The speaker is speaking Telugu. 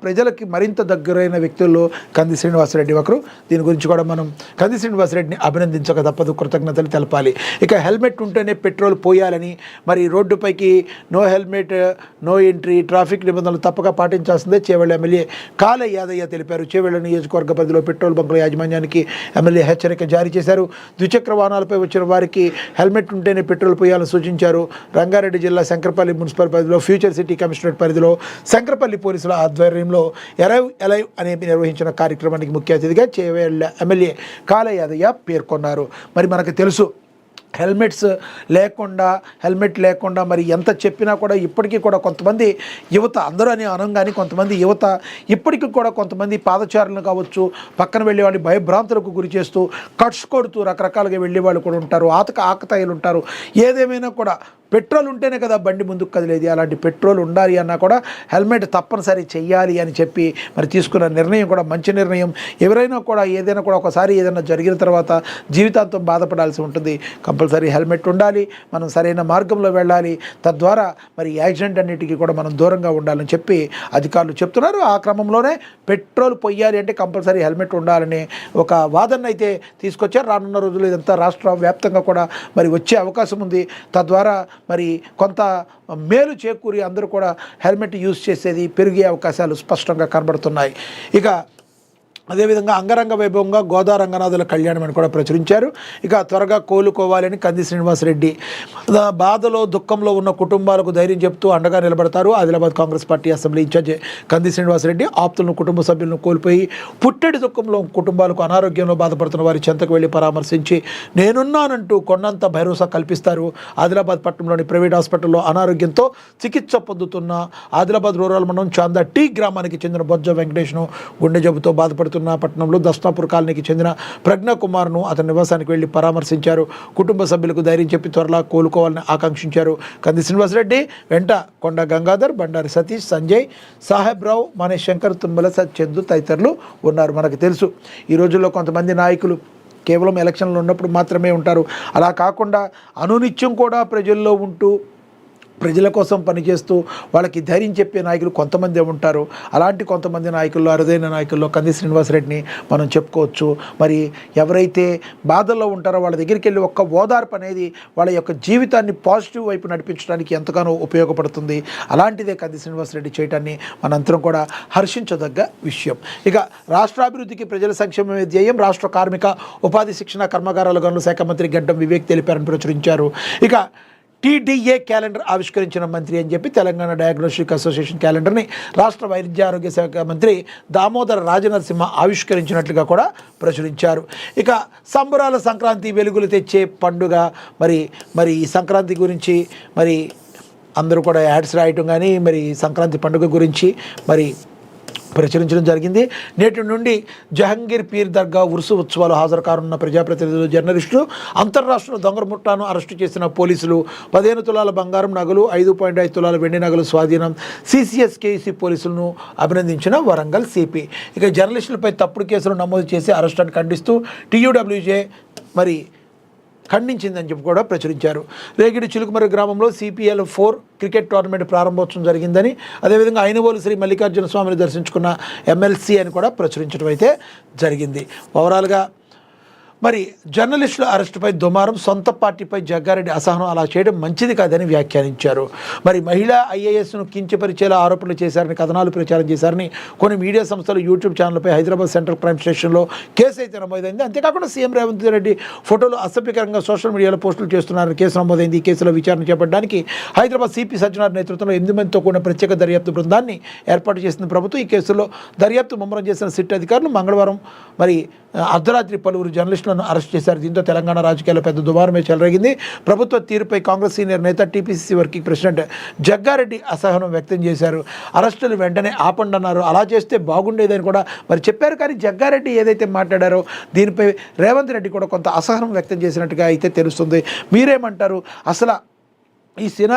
ప్రజలకి మరింత దగ్గరైన వ్యక్తుల్లో కంది శ్రీనివాసరెడ్డి ఒకరు. దీని గురించి కూడా మనం కంది శ్రీనివాసరెడ్డిని అభినందించక తప్పదు, కృతజ్ఞతలు తెలపాలి. ఇక హెల్మెట్ ఉంటేనే పెట్రోల్ పోయాలని, మరి రోడ్డుపైకి no helmet no entry, traffic నిబంధనలు తప్పక పాటించాల్సిందే చేవెళ్ల ఎమ్మెల్యే కాలే యాదయ్య తెలిపారు. చేవెళ్ల నియోజకవర్గ పరిధిలో పెట్రోల్ బంకుల యాజమాన్యానికి ఎమ్మెల్యే హెచ్చరిక జారీ చేశారు. ద్విచక్ర వాహనాలపై వచ్చిన వారికి హెల్మెట్ ఉంటేనే పెట్రోల్ పోయాలని సూచించారు. రంగారెడ్డి జిల్లా శంకరపల్లి మున్సిపల్ పరిధిలో ఫ్యూచర్ సిటీ కమిషనరేట్ పరిధిలో శంకరపల్లి పోలీసుల ఆధ్వర్యంలో ఎలైవ్ అనే నిర్వహించిన కార్యక్రమానికి ముఖ్య అతిథిగా చేవెళ్ల ఎమ్మెల్యే కాలే యాదయ్య పేర్కొన్నారు. మరి మనకు తెలుసు హెల్మెట్ లేకుండా మరి ఎంత చెప్పినా కూడా ఇప్పటికీ కూడా కొంతమంది యువత, అందరూ అని అనం కానీ కొంతమంది యువత ఇప్పటికీ కూడా కొంతమంది పాదచారులను కావచ్చు, పక్కన వెళ్ళే వాళ్ళు భయభ్రాంతులకు గురి చేస్తూ కట్స్ కొడుతూ రకరకాలుగా వెళ్ళే వాళ్ళు కూడా ఉంటారు. ఆకతాయిలు ఉంటారు. ఏదేమైనా కూడా పెట్రోల్ ఉంటేనే కదా బండి ముందుకు కదిలేది. అలాంటి పెట్రోల్ ఉండాలి అన్నా కూడా హెల్మెట్ తప్పనిసరి చెయ్యాలి అని చెప్పి మరి తీసుకున్న నిర్ణయం కూడా మంచి నిర్ణయం. ఎవరైనా కూడా ఏదైనా కూడా ఒకసారి ఏదైనా జరిగిన తర్వాత జీవితాంతం బాధపడాల్సి ఉంటుంది. కంపల్సరీ హెల్మెట్ ఉండాలి, మనం సరైన మార్గంలో వెళ్ళాలి, తద్వారా మరి యాక్సిడెంట్ అన్నిటికీ కూడా మనం దూరంగా ఉండాలని చెప్పి అధికారులు చెప్తున్నారు. ఆ క్రమంలోనే పెట్రోల్ పొయ్యాలి అంటే కంపల్సరీ హెల్మెట్ ఉండాలని ఒక వాదన అయితే తీసుకొచ్చారు. రానున్న రోజుల్లో ఇదంతా రాష్ట్ర వ్యాప్తంగా కూడా మరి వచ్చే అవకాశం ఉంది. తద్వారా మరి కొంత మేలు చేకూరి అందరూ కూడా హెల్మెట్ యూజ్ చేసేది పెరిగే అవకాశాలు స్పష్టంగా కనబడుతున్నాయి. ఇక అదేవిధంగా అంగరంగ వైభవంగా గోదా రంగనాథుల కళ్యాణం అని కూడా ప్రచురించారు. ఇక త్వరగా కోలుకోవాలని కంది శ్రీనివాసరెడ్డి బాధలో దుఃఖంలో ఉన్న కుటుంబాలకు ధైర్యం చెప్తూ అండగా నిలబడతారు. Adilabad Congress party assembly incharge కంది శ్రీనివాసరెడ్డి ఆప్తులను, కుటుంబ సభ్యులను కోల్పోయి పుట్టెడి దుఃఖంలో కుటుంబాలకు అనారోగ్యంలో బాధపడుతున్న వారి చెంతకు వెళ్ళి పరామర్శించి నేనున్నానంటూ కొన్నంత భరోసా కల్పిస్తారు. ఆదిలాబాద్ పట్టణంలోని ప్రైవేట్ హాస్పిటల్లో అనారోగ్యంతో చికిత్స పొందుతున్న ఆదిలాబాద్ రూరల్ మండలం చాందా టీ గ్రామానికి చెందిన బొజ్జ వెంకటేష్ను గుండె జబ్బుతో బాధపడుతున్న పట్టణంలో దస్తాపూర్ కాలనీకి చెందిన ప్రజ్ఞా కుమార్ను అతని నివాసానికి వెళ్లి పరామర్శించారు. కుటుంబ సభ్యులకు ధైర్యం చెప్పి త్వరలో కోలుకోవాలని ఆకాంక్షించారు. కంది శ్రీనివాసరెడ్డి వెంట కొండ గంగాధర్, బండారి సతీష్, సంజయ్, సాహెబ్రావు, మనే శంకర్, తుమ్మల చందు తదితరులు ఉన్నారు. మనకు తెలుసు ఈ రోజుల్లో కొంతమంది నాయకులు కేవలం ఎలక్షన్లు ఉన్నప్పుడు మాత్రమే ఉంటారు. అలా కాకుండా అనునిత్యం కూడా ప్రజల్లో ఉంటూ ప్రజల కోసం పనిచేస్తూ వాళ్ళకి ధైర్యం చెప్పే నాయకులు కొంతమంది ఉంటారు. అలాంటి కొంతమంది నాయకుల్లో అరుదైన నాయకుల్లో కంది శ్రీనివాసరెడ్డిని మనం చెప్పుకోవచ్చు. మరి ఎవరైతే బాధల్లో ఉంటారో వాళ్ళ దగ్గరికి వెళ్ళి ఒక్క ఓదార్పు అనేది వాళ్ళ యొక్క జీవితాన్ని పాజిటివ్ వైపు నడిపించడానికి ఎంతగానో ఉపయోగపడుతుంది. అలాంటిదే కంది శ్రీనివాసరెడ్డి చేయటాన్ని మనందరం కూడా హర్షించదగ్గ విషయం. ఇక రాష్ట్రాభివృద్ధికి ప్రజల సంక్షేమమే ధ్యేయం రాష్ట్ర కార్మిక ఉపాధి శిక్షణ కర్మాగారాల గనుల శాఖ మంత్రి గడ్డం వివేక్ తెలిపారని ప్రచురించారు. ఇక టీడీఏ క్యాలెండర్ ఆవిష్కరించిన మంత్రి అని చెప్పి తెలంగాణ డయాగ్నోస్టిక్ అసోసియేషన్ క్యాలెండర్ని రాష్ట్ర వైద్య ఆరోగ్య శాఖ మంత్రి దామోదర రాజనరసింహ ఆవిష్కరించినట్లుగా కూడా ప్రచురించారు. ఇక సంబరాల సంక్రాంతి వెలుగులు తెచ్చే పండుగ. మరి ఈ సంక్రాంతి గురించి మరి అందరూ కూడా యాడ్స్ రాయటం కానీ మరి సంక్రాంతి పండుగ గురించి మరి ప్రచురించడం జరిగింది. నేటి నుండి జహంగీర్ పీర్ దర్గా ఉరుసు ఉత్సవాలు హాజరు కానున్న ప్రజాప్రతినిధులు, జర్నలిస్టులు, అంతర్రాష్ట్ర దొంగల ముఠాను అరెస్టు చేసిన పోలీసులు, 15 తులాల బంగారం నగలు, 5.5 తులాల వెండి నగలు స్వాధీనం, సిసిఎస్ కేసీ పోలీసులను అభినందించిన వరంగల్ సిపి. ఇక జర్నలిస్టులపై తప్పుడు కేసులు నమోదు చేసి అరెస్టును ఖండిస్తూ టీయూడబ్ల్యూజే మరి ఖండించిందని చెప్పి కూడా ప్రచురించారు. రేగిడి చిలుకుమర్రి గ్రామంలో CPL 4 క్రికెట్ టోర్నమెంట్ ప్రారంభోత్సవం జరిగిందని, అదేవిధంగా ఐనవోలు శ్రీ మల్లికార్జున స్వామిని దర్శించుకున్న MLC అని కూడా ప్రచురించడం అయితే జరిగింది. ఓవరాల్గా మరి జర్నలిస్టుల అరెస్టుపై దుమారం, సొంత పార్టీపై జగ్గారెడ్డి అసహనం అలా చేయడం మంచిది కాదని వ్యాఖ్యానించారు. మరి మహిళా IASను కించపరిచేలా ఆరోపణలు చేశారని, కథనాలు ప్రచారం చేశారని కొన్ని మీడియా సంస్థలు యూట్యూబ్ ఛానల్పై హైదరాబాద్ సెంట్రల్ క్రైమ్ స్టేషన్లో కేసు అయితే నమోదైంది. అంతేకాకుండా సీఎం రేవంత్ రెడ్డి ఫోటోలు అసభ్యకరంగా సోషల్ మీడియాలో పోస్టులు చేస్తున్నారని కేసు నమోదైంది. ఈ కేసులో విచారణ చేపట్టడానికి హైదరాబాద్ సిపి సజ్జనార్ నేతృత్వంలో 8 మందితో కూడిన ప్రత్యేక దర్యాప్తు బృందాన్ని ఏర్పాటు చేసిన ప్రభుత్వం ఈ కేసులో దర్యాప్తు ముమ్మరం చేసిన సిట్ అధికారులు మంగళవారం మరి అర్ధరాత్రి పలువురు జర్నలిస్టులను అరెస్ట్ చేశారు. దీంతో తెలంగాణ రాజకీయాల్లో పెద్ద దుమారమే చెలరేగింది. ప్రభుత్వ తీరుపై కాంగ్రెస్ సీనియర్ నేత TPCC వర్కింగ్ ప్రెసిడెంట్ జగ్గారెడ్డి అసహనం వ్యక్తం చేశారు. అరెస్టులు వెంటనే ఆపండి అన్నారు. అలా చేస్తే బాగుండేదని కూడా మరి చెప్పారు. కానీ జగ్గారెడ్డి ఏదైతే మాట్లాడారో దీనిపై రేవంత్ రెడ్డి కూడా కొంత అసహనం వ్యక్తం చేసినట్టుగా అయితే తెలుస్తుంది. మీరేమంటారు? అసలు ఈ సినారీ